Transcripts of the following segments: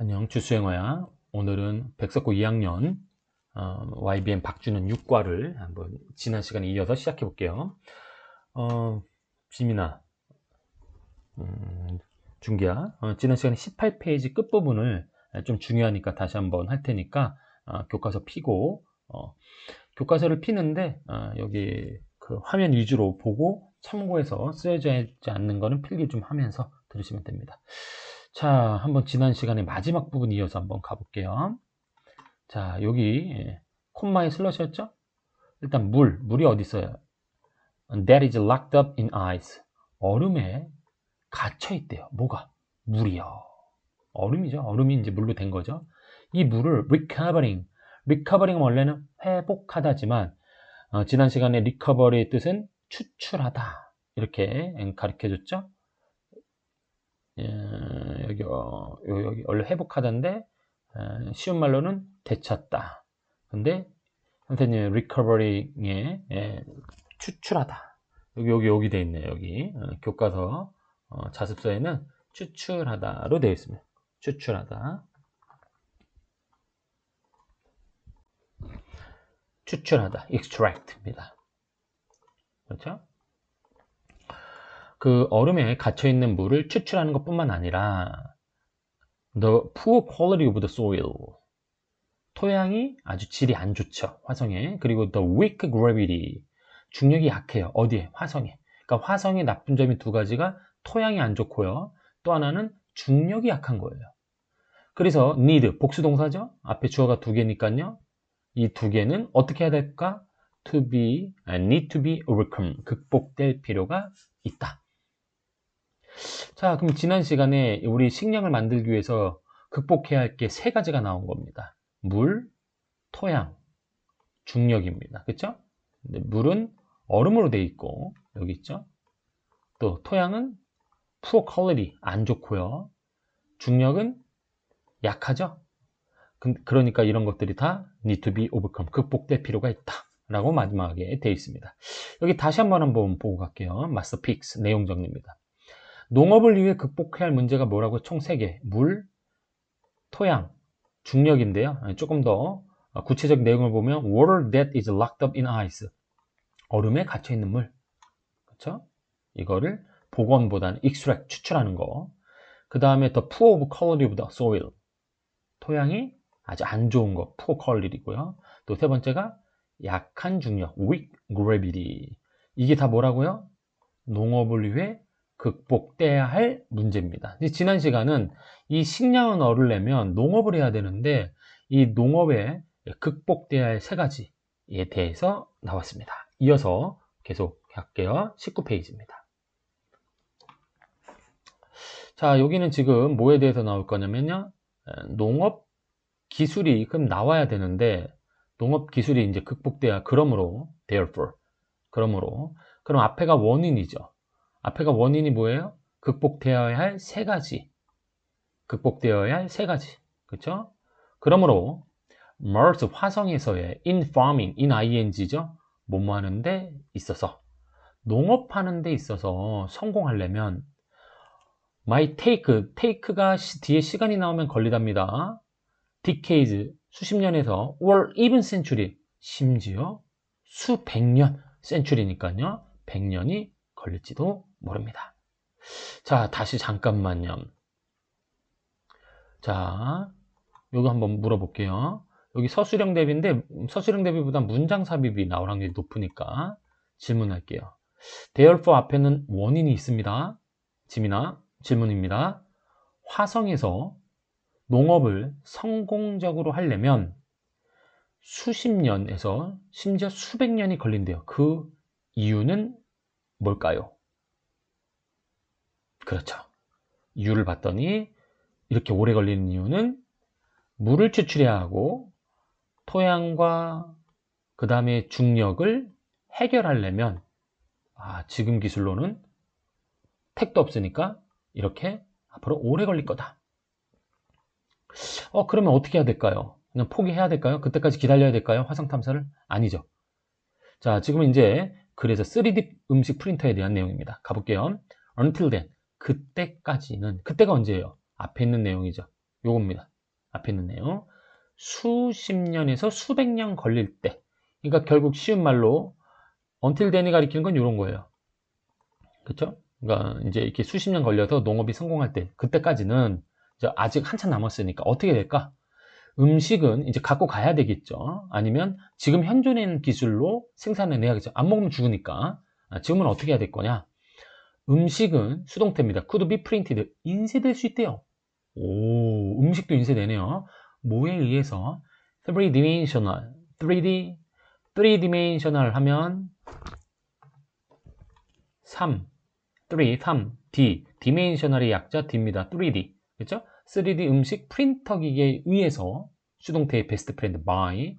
안녕, 주수영어야. 오늘은 백석고 2학년 YBM 박준은 6과를 한번 지난 시간에 이어서 시작해 볼게요. 지민아, 준기야, 지난 시간에 18페이지 끝부분을 좀 중요하니까 다시 한번 할 테니까 교과서 피고 교과서를 피는데 여기 그 화면 위주로 보고 참고해서 쓰여져 있지 않는 거는 필기 좀 하면서 들으시면 됩니다. 자, 한번 지난 시간에 마지막 부분 이어서 한번 가볼게요. 자, 여기 콤마에 슬러시였죠? 일단 물이 어디 있어요? That is locked up in ice. 얼음에 갇혀 있대요. 뭐가? 물이요. 얼음이죠. 얼음이 이제 물로 된 거죠. 이 물을 recovering은 원래는 회복하다지만 지난 시간에 recovery의 뜻은 추출하다 이렇게 가르쳐줬죠. 여기 원래 회복하다인데 쉬운 말로는 되찾다. 근데 선생님 recovering에 추출하다. 여기 돼 있네요. 여기 교과서 자습서에는 추출하다로 되어 있습니다. 추출하다. extract입니다. 그렇죠? 그 얼음에 갇혀 있는 물을 추출하는 것뿐만 아니라 the poor quality of the soil. 토양이 아주 질이 안 좋죠. 화성에. 그리고 the weak gravity. 중력이 약해요. 어디에? 화성에. 그러니까 화성의 나쁜 점이 두 가지가 토양이 안 좋고요. 또 하나는 중력이 약한 거예요. 그래서 need, 복수동사죠. 앞에 주어가 두 개니까요. 이 두 개는 어떻게 해야 될까? need to be overcome. 극복될 필요가 있다. 자, 그럼 지난 시간에 우리 식량을 만들기 위해서 극복해야 할 게 세 가지가 나온 겁니다. 물, 토양, 중력입니다. 그쵸? 물은 얼음으로 되어 있고, 여기 있죠? 또 토양은 poor quality, 안 좋고요. 중력은 약하죠? 그러니까 이런 것들이 다 need to be overcome, 극복될 필요가 있다. 라고 마지막에 되어 있습니다. 여기 다시 한번 보고 갈게요. 마스터 픽스 내용 정리입니다. 농업을 위해 극복해야 할 문제가 뭐라고? 총 3개. 물, 토양, 중력인데요. 조금 더 구체적 내용을 보면 water that is locked up in ice. 얼음에 갇혀 있는 물. 그렇죠? 이거를 복원보다는 extract, 추출하는 거. 그 다음에 the poor quality of the soil. 토양이 아주 안 좋은 거, poor quality고요. 또 세 번째가 약한 중력, weak gravity. 이게 다 뭐라고요? 농업을 위해 극복돼야 할 문제입니다. 지난 시간은 이 식량을 얻으려면 농업을 해야 되는데 이 농업에 극복돼야 할 세 가지에 대해서 나왔습니다. 이어서 계속 할게요. 19페이지입니다. 자, 여기는 지금 뭐에 대해서 나올 거냐면요. 농업 기술이 그럼 나와야 되는데 농업 기술이 이제 극복돼야 therefore 그럼 앞에가 원인이죠. 앞에가 원인이 뭐예요? 극복되어야 할 세 가지. 극복되어야 할 세 가지. 그렇죠? 그러므로 Mars 화성에서의 in farming, in ing죠. 뭐뭐 하는데 있어서 농업하는 데 있어서 성공하려면 my take가 뒤에 시간이 나오면 걸리답니다. decades, 수십 년에서 or even century, 심지어 수백 년, century니까요. 100년이 걸릴지도 모릅니다. 자, 다시 잠깐만요. 자, 여기 한번 물어볼게요. 여기 서술형 대비인데 서술형 대비보다 문장 삽입이 나올 확률이 높으니까 질문할게요. therefore 앞에는 원인이 있습니다. 지민아, 질문입니다. 화성에서 농업을 성공적으로 하려면 수십 년에서 심지어 수백 년이 걸린대요. 그 이유는 뭘까요? 그렇죠. 이유를 봤더니 이렇게 오래 걸리는 이유는 물을 추출해야 하고 토양과 그 다음에 중력을 해결하려면 지금 기술로는 택도 없으니까 이렇게 앞으로 오래 걸릴 거다. 그러면 어떻게 해야 될까요? 그냥 포기해야 될까요? 그때까지 기다려야 될까요? 화성 탐사를? 아니죠. 자, 지금 이제 그래서 3D 음식 프린터에 대한 내용입니다. 가볼게요. Until then, 그때까지는, 그때가 언제예요? 앞에 있는 내용이죠. 요겁니다. 앞에 있는 내용. 수십 년에서 수백 년 걸릴 때. 그러니까 결국 쉬운 말로 until then이 가리키는 건 이런 거예요. 그렇죠? 그러니까 이제 이렇게 수십 년 걸려서 농업이 성공할 때, 그때까지는 이제 아직 한참 남았으니까 어떻게 될까? 음식은 이제 갖고 가야 되겠죠. 아니면 지금 현존에 있는 기술로 생산을 해야겠죠. 안 먹으면 죽으니까. 지금은 어떻게 해야 될 거냐? 음식은 수동태입니다. could be printed. 인쇄될 수 있대요. 오, 음식도 인쇄되네요. 뭐에 의해서? 3dimensional. 3dimensional 하면 3, 3, dimensional의 약자 D입니다. 3D. 그렇죠? 3D 음식 프린터 기계에 의해서 수동태의 베스트 프렌드 by에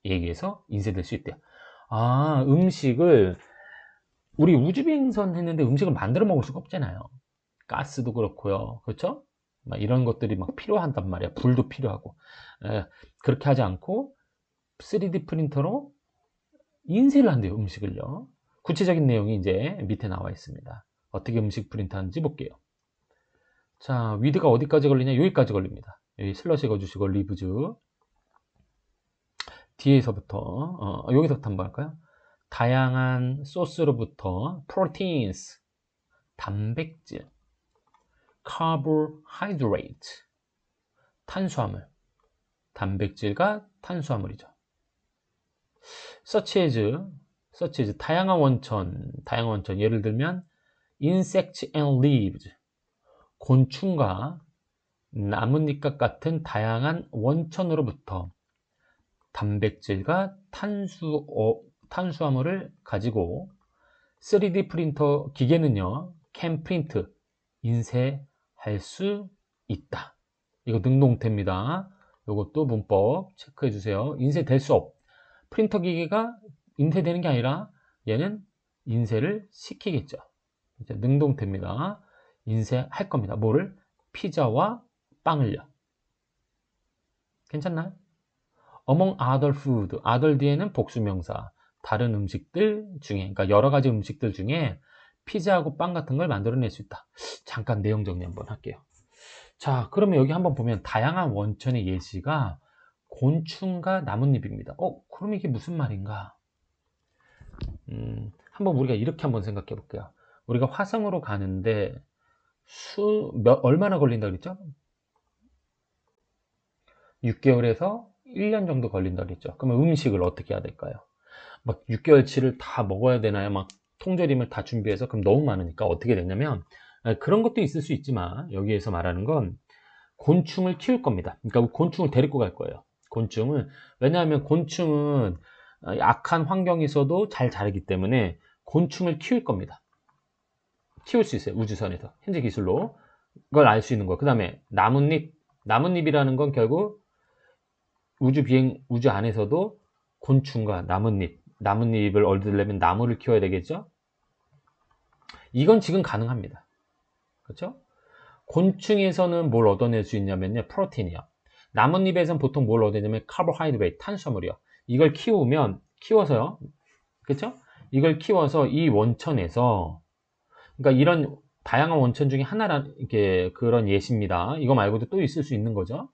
의해서 인쇄될 수 있대요. 아, 음식을 우리 우주비행선 했는데 음식을 만들어 먹을 수가 없잖아요. 가스도 그렇고요. 그렇죠? 막 이런 것들이 막 필요한단 말이야. 불도 필요하고. 그렇게 하지 않고 3D 프린터로 인쇄를 한대요. 음식을요. 구체적인 내용이 이제 밑에 나와 있습니다. 어떻게 음식 프린트하는지 볼게요. 자, 위드가 어디까지 걸리냐? 여기까지 걸립니다. 여기 슬러시 거주시고 리브즈. 뒤에서부터 여기서부터 한번 할까요? 다양한 소스로부터 proteins, 단백질, carbohydrate, 탄수화물, 단백질과 탄수화물이죠. such as 다양한 원천, 예를 들면 insects and leaves, 곤충과 나뭇잎과 같은 다양한 원천으로부터 단백질과 탄수화물을 가지고 3D 프린터 기계는요, can print, 인쇄할 수 있다. 이거 능동태입니다. 이것도 문법 체크해 주세요. 인쇄될 수 없. 프린터 기계가 인쇄되는 게 아니라 얘는 인쇄를 시키겠죠. 이제 능동태입니다. 인쇄할 겁니다. 뭐를? 피자와 빵을요. 괜찮나요? Among other food, other 뒤에는 복수명사, 다른 음식들 중에, 그러니까 여러 가지 음식들 중에 피자하고 빵 같은 걸 만들어낼 수 있다. 잠깐 내용 정리 한번 할게요. 자, 그러면 여기 한번 보면 다양한 원천의 예시가 곤충과 나뭇잎입니다. 그럼 이게 무슨 말인가? 한번 우리가 이렇게 한번 생각해 볼게요. 우리가 화성으로 가는데 얼마나 걸린다 그랬죠? 6개월에서 1년 정도 걸린다 그랬죠. 그러면 음식을 어떻게 해야 될까요? 막 6개월치를 다 먹어야 되나요? 막 통조림을 다 준비해서 그럼 너무 많으니까 어떻게 되냐면 그런 것도 있을 수 있지만 여기에서 말하는 건 곤충을 키울 겁니다. 그러니까 곤충을 데리고 갈 거예요. 곤충을 왜냐하면 곤충은 약한 환경에서도 잘 자라기 때문에 곤충을 키울 겁니다. 키울 수 있어요. 우주선에서 현재 기술로 그걸 알 수 있는 거예요. 그 다음에 나뭇잎이라는 건 결국 우주 안에서도 곤충과 나뭇잎을 얻으려면 나무를 키워야 되겠죠? 이건 지금 가능합니다. 그렇죠? 곤충에서는 뭘 얻어낼 수 있냐면요, 프로틴이요. 나뭇잎에서는 보통 뭘 얻어내냐면 카보하이드레이트, 탄수화물이요. 이걸 키워서요. 그렇죠? 이걸 키워서 이 원천에서, 그러니까 이런 다양한 원천 중에 하나란 이게 그런 예시입니다. 이거 말고도 또 있을 수 있는 거죠.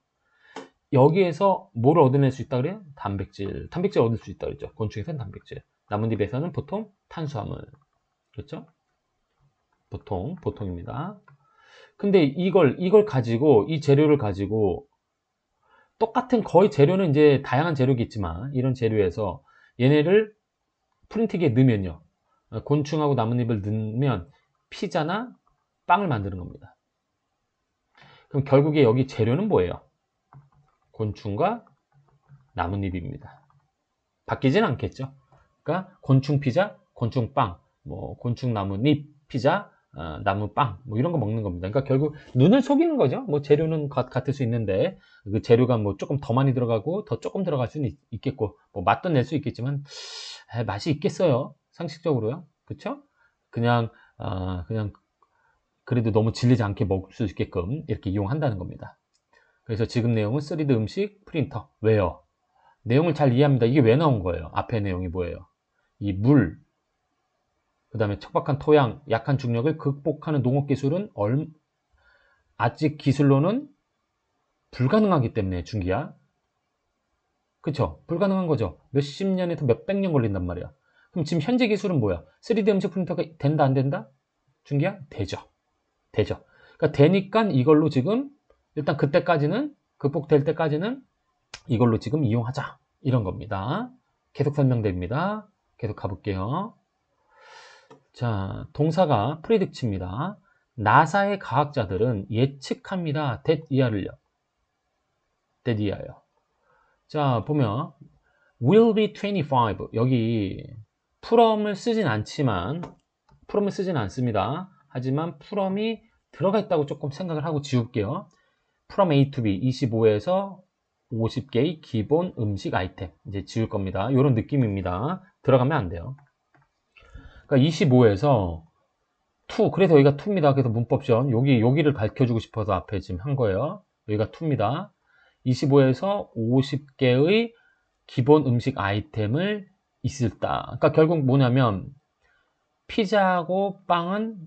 여기에서 뭘 얻어낼 수 있다 그래요? 단백질 얻을 수 있다 그랬죠. 곤충에서는 단백질, 나뭇잎에서는 보통 탄수화물. 그렇죠? 보통입니다. 근데 이걸 가지고, 이 재료를 가지고, 똑같은 거의 재료는 이제 다양한 재료겠지만, 이런 재료에서 얘네를 프린트기에 넣으면요. 곤충하고 나뭇잎을 넣으면 피자나 빵을 만드는 겁니다. 그럼 결국에 여기 재료는 뭐예요? 곤충과 나뭇잎입니다. 바뀌진 않겠죠. 그러니까 곤충 피자, 곤충 빵, 뭐 곤충 나뭇잎 피자, 나무빵 뭐 이런 거 먹는 겁니다. 그러니까 결국 눈을 속이는 거죠. 뭐 재료는 같을 수 있는데 그 재료가 뭐 조금 더 많이 들어가고 더 조금 들어갈 수는 있겠고 뭐 맛도 낼 수 있겠지만 맛이 있겠어요. 상식적으로요. 그렇죠? 그냥 그래도 너무 질리지 않게 먹을 수 있게끔 이렇게 이용한다는 겁니다. 그래서 지금 내용은 3D 음식 프린터 왜요? 내용을 잘 이해합니다. 이게 왜 나온 거예요? 앞에 내용이 뭐예요? 이 물, 그 다음에 척박한 토양, 약한 중력을 극복하는 농업 기술은 아직 기술로는 불가능하기 때문에 준기야. 그쵸? 불가능한 거죠. 몇십 년에서 몇백 년 걸린단 말이야. 그럼 지금 현재 기술은 뭐야? 3D 음식 프린터가 된다 안 된다? 준기야? 되죠. 되죠. 그러니까 되니까 이걸로 지금 일단 그때까지는 극복될 때까지는 이걸로 지금 이용하자. 이런 겁니다. 계속 설명됩니다. 계속 가볼게요. 자, 동사가 predict입니다. 나사의 과학자들은 예측합니다. that year를요. that year요. 자, 보면 will be 25. 여기 from을 쓰진 않습니다. 하지만 from이 들어가 있다고 조금 생각을 하고 지울게요. from A to B 25에서 50개의 기본 음식 아이템 이제 지울 겁니다. 이런 느낌입니다. 들어가면 안 돼요. 그러니까 25에서 2, 그래서 여기가 2입니다. 그래서 문법션 여기를 가르쳐주고 싶어서 앞에 지금 한 거예요. 여기가 2입니다. 25에서 50개의 기본 음식 아이템을 있을다. 그러니까 결국 뭐냐면 피자하고 빵은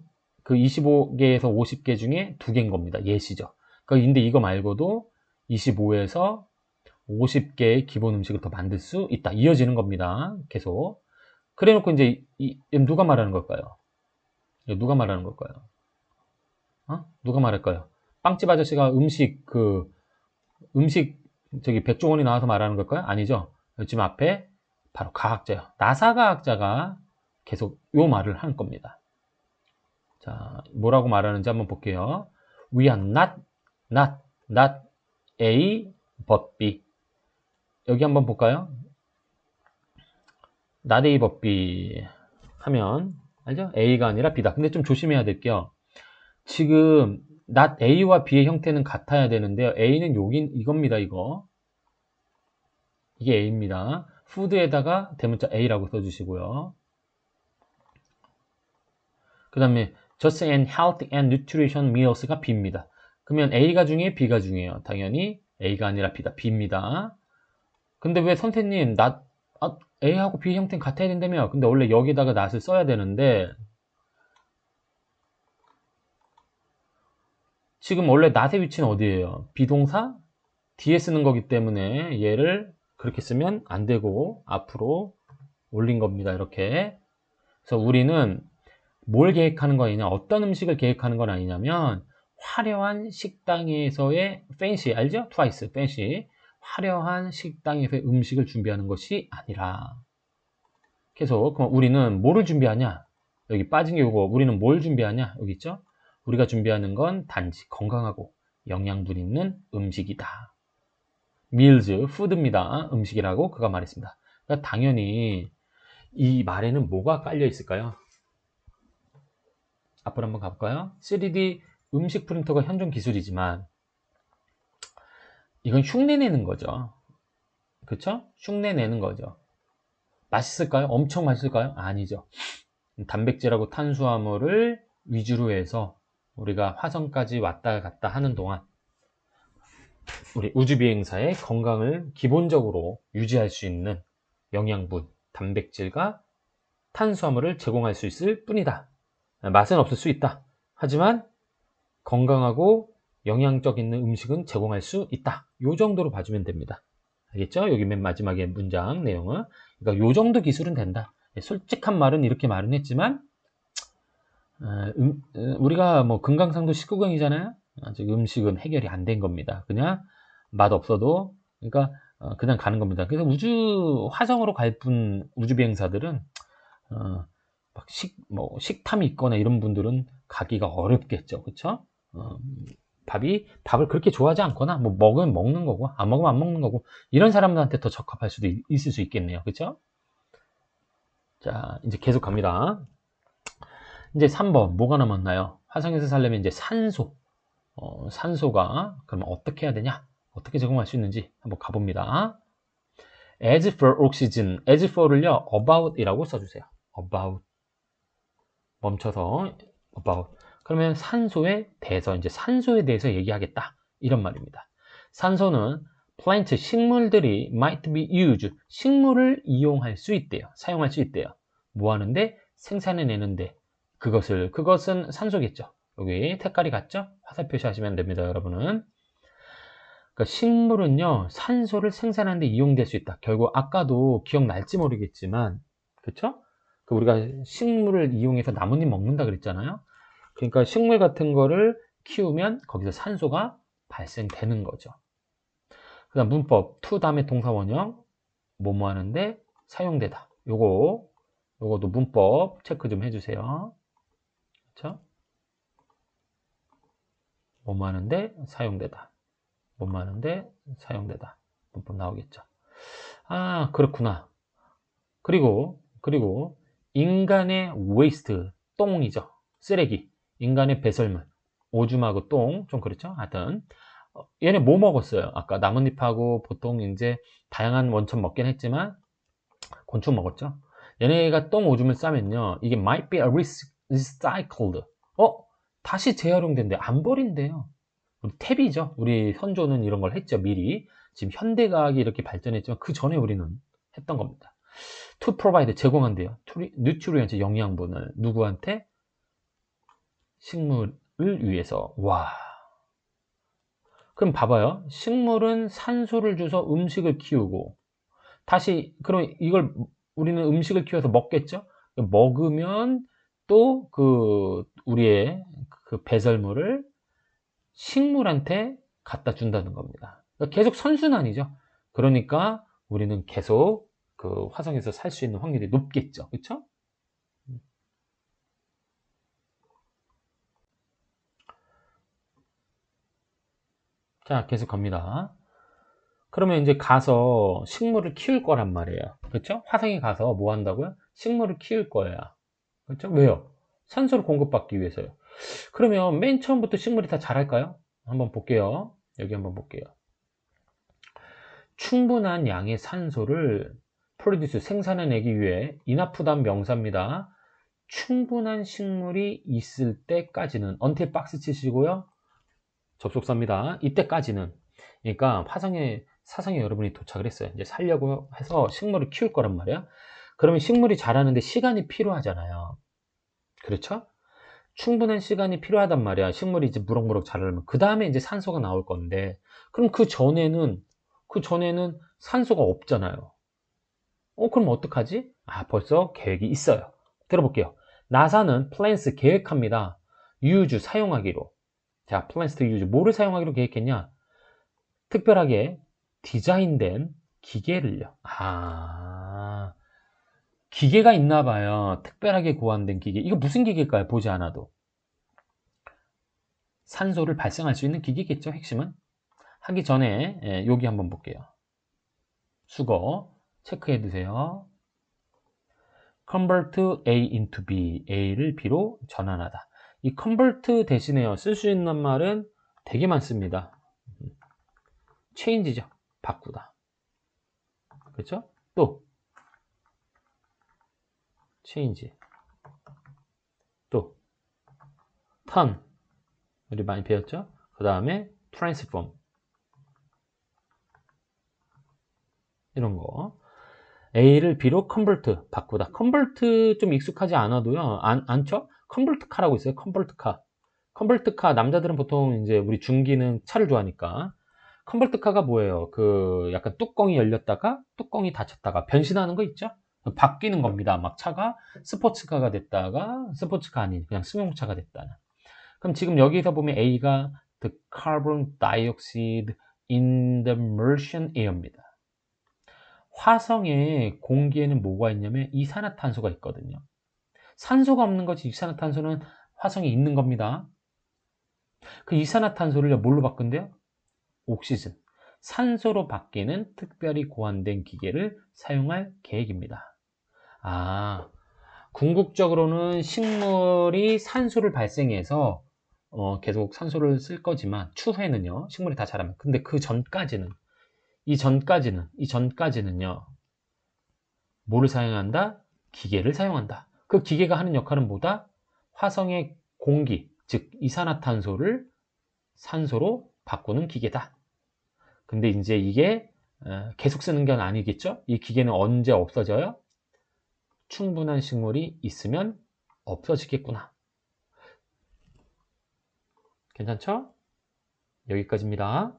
그 25개에서 50개 중에 2개인 겁니다. 예시죠. 그러니까 근데 이거 말고도 25에서 50개의 기본 음식을 더 만들 수 있다. 이어지는 겁니다. 계속. 그래 놓고 이제 누가 말하는 걸까요? 누가 말하는 걸까요? 누가 말할까요? 빵집 아저씨가 저기 백종원이 나와서 말하는 걸까요? 아니죠. 지금 앞에 바로 과학자요. 나사 과학자가 계속 요 말을 한 겁니다. 자, 뭐라고 말하는지 한번 볼게요. We are not A but B. 여기 한번 볼까요? not A but B 하면 알죠? A가 아니라 B다. 근데 좀 조심해야 될게요. 지금 not A와 B의 형태는 같아야 되는데요. A는 이겁니다. 이게 A입니다. food에다가 대문자 A라고 써주시고요. 그 다음에 just and healthy and nutrition meals가 B입니다. 그러면 A가 중요해요? B가 중요해요? 당연히 A가 아니라 B다. B입니다. 근데 왜 선생님 A하고 B 형태는 같아야 된다며? 근데 원래 여기다가 not을 써야 되는데 지금 원래 not의 위치는 어디예요? 비동사? 뒤에 쓰는 거기 때문에 얘를 그렇게 쓰면 안 되고 앞으로 올린 겁니다. 이렇게. 그래서 우리는 뭘 계획하는 거 아니냐? 어떤 음식을 계획하는 건 아니냐면 화려한 식당에서의 fancy, 알죠? twice, fancy. 화려한 식당에서의 음식을 준비하는 것이 아니라 계속 그럼 우리는 뭐를 준비하냐? 여기 빠진 게 이거. 우리는 뭘 준비하냐? 여기 있죠? 우리가 준비하는 건 단지 건강하고 영양분 있는 음식이다. meals, food입니다. 음식이라고 그가 말했습니다. 그러니까 당연히 이 말에는 뭐가 깔려 있을까요? 앞으로 한번 가볼까요? 3D 음식 프린터가 현존 기술이지만 이건 흉내내는 거죠. 그쵸? 흉내내는 거죠. 맛있을까요? 엄청 맛있을까요? 아니죠. 단백질하고 탄수화물을 위주로 해서 우리가 화성까지 왔다 갔다 하는 동안 우리 우주비행사의 건강을 기본적으로 유지할 수 있는 영양분, 단백질과 탄수화물을 제공할 수 있을 뿐이다. 맛은 없을 수 있다. 하지만 건강하고 영양적 있는 음식은 제공할 수 있다. 요 정도로 봐주면 됩니다. 알겠죠? 여기 맨 마지막에 문장 내용은. 그러니까 요 정도 기술은 된다. 솔직한 말은 이렇게 말은 했지만 우리가 뭐 금강산도 19경이잖아요. 아직 음식은 해결이 안 된 겁니다. 그냥 맛 없어도 그러니까 그냥 가는 겁니다. 그래서 화성으로 갈 뿐 우주 비행사들은 막 식탐이 있거나 이런 분들은 가기가 어렵겠죠. 그쵸? 밥을 그렇게 좋아하지 않거나 뭐 먹으면 먹는 거고 안 먹으면 안 먹는 거고 이런 사람들한테 더 적합할 수도 있을 수 있겠네요. 그쵸? 자, 이제 계속 갑니다. 이제 3번 뭐가 남았나요? 화성에서 살려면 이제 산소가 그러면 어떻게 해야 되냐? 어떻게 제공할 수 있는지 한번 가봅니다. as for oxygen, as for를요 about이라고 써주세요. about 멈춰서 about 그러면 산소에 대해서 이제 산소에 대해서 얘기하겠다 이런 말입니다. 산소는 plant 식물들이 might be used 식물을 이용할 수 있대요. 사용할 수 있대요. 뭐 하는데 생산해내는데 그것은 산소겠죠. 여기 색깔이 같죠? 화살 표시하시면 됩니다, 여러분은. 그러니까 식물은요, 산소를 생산하는 데 이용될 수 있다. 결국 아까도 기억날지 모르겠지만, 그쵸? 그 우리가 식물을 이용해서 나뭇잎 먹는다 그랬잖아요. 그러니까 식물 같은 거를 키우면 거기서 산소가 발생되는 거죠. 그 다음 문법, to 다음에 동사 원형, 뭐뭐 하는데 사용되다. 요거도 문법 체크 좀 해주세요. 그쵸? 뭐뭐 하는데 사용되다. 뭐뭐 하는데 사용되다. 문법 나오겠죠. 아, 그렇구나. 그리고 인간의 웨이스트, 똥이죠. 쓰레기. 인간의 배설물. 오줌하고 똥, 좀 그렇죠? 하여튼 얘네 뭐 먹었어요? 아까 나뭇잎하고 보통 이제 다양한 원천 먹긴 했지만 곤충 먹었죠? 얘네가 똥 오줌을 싸면요, 이게 might be a recycled. 다시 재활용된대. 안 버린대요. 우리 탭이죠. 우리 선조는 이런 걸 했죠, 미리. 지금 현대과학이 이렇게 발전했지만 그 전에 우리는 했던 겁니다. to provide, 제공한대요. nutrients, 영양분을 누구한테? 식물을 위해서. 와. 그럼 봐봐요. 식물은 산소를 줘서 음식을 키우고, 다시 그럼 이걸 우리는 음식을 키워서 먹겠죠? 먹으면 또 그 우리의 그 배설물을 식물한테 갖다 준다는 겁니다. 그러니까 계속 선순환이죠. 그러니까 우리는 계속 그 화성에서 살 수 있는 확률이 높겠죠. 그렇죠? 자, 계속 갑니다. 그러면 이제 가서 식물을 키울 거란 말이에요. 그렇죠? 화성에 가서 뭐 한다고요? 식물을 키울 거야. 그렇죠? 왜요? 산소를 공급받기 위해서요. 그러면 맨 처음부터 식물이 다 자랄까요? 한번 볼게요. 여기 한번 볼게요. 충분한 양의 산소를 프로듀스 생산해내기 위해 이나프단 명사입니다. 충분한 식물이 있을 때까지는 until 박스 치시고요. 접속사입니다. 이때까지는. 그러니까 사성에 여러분이 도착을 했어요. 이제 살려고 해서 식물을 키울 거란 말이야. 그러면 식물이 자라는데 시간이 필요하잖아요. 그렇죠? 충분한 시간이 필요하단 말이야. 식물이 이제 무럭무럭 자라려면. 그 다음에 이제 산소가 나올 건데, 그럼 그 전에는 산소가 없잖아요. 그럼 어떡하지? 벌써 계획이 있어요. 들어볼게요. 나사는 플랜스 계획합니다. use, 사용하기로. 자, plans to use. 뭐를 사용하기로 계획했냐? 특별하게 디자인된 기계를요. 기계가 있나 봐요. 특별하게 고안된 기계. 이거 무슨 기계일까요? 보지 않아도. 산소를 발생할 수 있는 기계겠죠, 핵심은. 하기 전에 여기 한번 볼게요. 수거 체크해 두세요. convert A into B, A를 B로 전환하다. 이 convert 대신에요, 쓸 수 있는 말은 되게 많습니다. change죠, 바꾸다. 그렇죠? 또 change, 또 turn, 우리 많이 배웠죠? 그 다음에 transform, 이런 거. A를 B로 convert, 바꾸다. convert 좀 익숙하지 않아도요, 않죠? convert car라고 있어요. convert car. 컨버트 카, 남자들은 보통 이제 우리 중기는 차를 좋아하니까. 컨버트 카가 뭐예요? 그 약간 뚜껑이 열렸다가 뚜껑이 닫혔다가 변신하는 거 있죠? 바뀌는 겁니다. 막 차가 스포츠카가 됐다가 스포츠카 아닌 그냥 승용차가 됐다는. 그럼 지금 여기서 보면 A가 the carbon dioxide in the Martian air입니다. 화성의 공기에는 뭐가 있냐면 이산화탄소가 있거든요. 산소가 없는 거지 이산화탄소는 화성에 있는 겁니다. 그 이산화탄소를 뭘로 바꾼대요? 옥시즌, 산소로 바뀌는 특별히 고안된 기계를 사용할 계획입니다. 궁극적으로는 식물이 산소를 발생해서 계속 산소를 쓸 거지만 추후에는요, 식물이 다 자라면. 근데 그 전까지는, 이 전까지는요, 뭐를 사용한다? 기계를 사용한다. 그 기계가 하는 역할은 뭐다? 화성의 공기, 즉 이산화탄소를 산소로 바꾸는 기계다. 근데 이제 이게 계속 쓰는 건 아니겠죠? 이 기계는 언제 없어져요? 충분한 식물이 있으면 없어지겠구나. 괜찮죠? 여기까지입니다.